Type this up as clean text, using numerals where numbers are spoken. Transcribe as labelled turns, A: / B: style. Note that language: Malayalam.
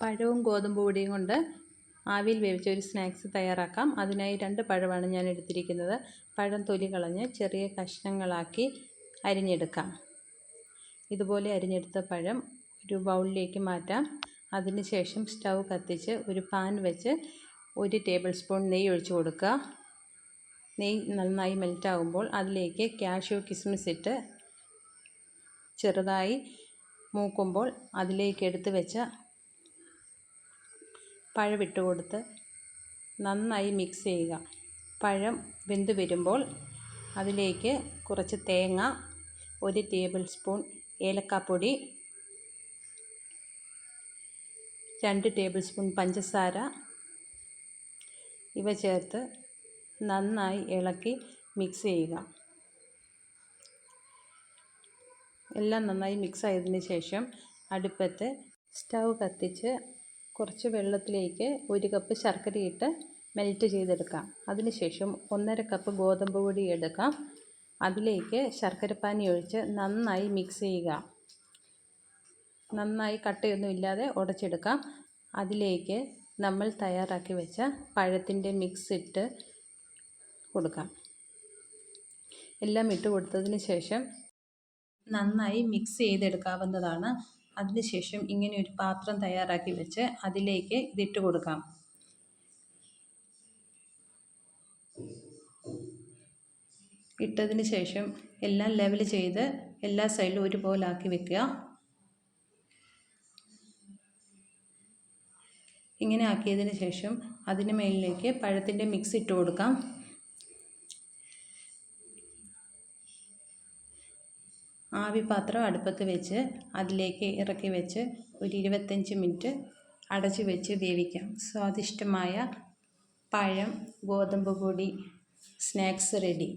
A: പഴവും ഗോതമ്പ് പൊടിയും കൊണ്ട് ആവിയിൽ വേവിച്ച ഒരു സ്നാക്സ് തയ്യാറാക്കാം. അതിനായി 2 പഴമാണ് ഞാൻ എടുത്തിരിക്കുന്നത്. പഴം തൊലി കളഞ്ഞ് ചെറിയ കഷ്ണങ്ങളാക്കി അരിഞ്ഞെടുക്കാം. ഇതുപോലെ അരിഞ്ഞെടുത്ത പഴം ഒരു ബൗളിലേക്ക് മാറ്റാം. അതിനുശേഷം സ്റ്റൗ കത്തിച്ച് ഒരു പാൻ വെച്ച് 1 ടേബിൾ സ്പൂൺ നെയ്യ് ഒഴിച്ച് കൊടുക്കുക. നെയ്യ് നന്നായി മെൽറ്റാകുമ്പോൾ അതിലേക്ക് കാഷ്യൂ കിസ്മിസ് ഇട്ട് ചെറുതായി മൂക്കുമ്പോൾ അതിലേക്ക് എടുത്ത് വെച്ച പഴം ഇട്ട് കൊടുത്ത് നന്നായി മിക്സ് ചെയ്യുക. പഴം വെന്ത് വരുമ്പോൾ അതിലേക്ക് കുറച്ച് തേങ്ങ, 1 ടേബിൾ സ്പൂൺ ഏലക്കാപ്പൊടി, 2 ടേബിൾ സ്പൂൺ പഞ്ചസാര ഇവ ചേർത്ത് നന്നായി ഇളക്കി മിക്സ് ചെയ്യുക. എല്ലാം നന്നായി മിക്സ് ആയതിന് ശേഷം അടുപ്പത്ത് സ്റ്റൗ കത്തിച്ച് കുറച്ച് വെള്ളത്തിലേക്ക് 1 കപ്പ് ശർക്കരയിട്ട് മെൽറ്റ് ചെയ്തെടുക്കാം. അതിനുശേഷം 1.5 കപ്പ് ഗോതമ്പ് പൊടി എടുക്കാം. അതിലേക്ക് ശർക്കരപ്പാനി ഒഴിച്ച് നന്നായി മിക്സ് ചെയ്യുക. നന്നായി കട്ടയൊന്നും ഇല്ലാതെ ഉടച്ചെടുക്കാം. അതിലേക്ക് നമ്മൾ തയ്യാറാക്കി വെച്ച പഴത്തിൻ്റെ മിക്സ് ഇട്ട് കൊടുക്കാം. എല്ലാം ഇട്ട് കൊടുത്തതിന് ശേഷം നന്നായി മിക്സ് ചെയ്തെടുക്കാവുന്നതാണ്. അതിനുശേഷം ഇങ്ങനെ ഒരു പാത്രം തയ്യാറാക്കി വെച്ച് അതിലേക്ക് ഇതിട്ട് കൊടുക്കാം. ഇട്ടതിന് ശേഷം എല്ലാം ലെവൽ ചെയ്ത് എല്ലാ സൈഡിലും ഒരുപോലെ ആക്കി വെക്കുക. ഇങ്ങനെ ആക്കിയതിന് ശേഷം അതിന് മേലിലേക്ക് പഴത്തിൻ്റെ മിക്സ് ഇട്ട് കൊടുക്കാം. ആവി പാത്രം അടുപ്പത്ത് വെച്ച് അതിലേക്ക് ഇറക്കി വെച്ച് ഒരു 25 മിനിറ്റ് അടച്ച് വെച്ച് വേവിക്കാം. സ്വാദിഷ്ടമായ പഴം ഗോതമ്പ് പൊടി സ്നാക്സ് റെഡി.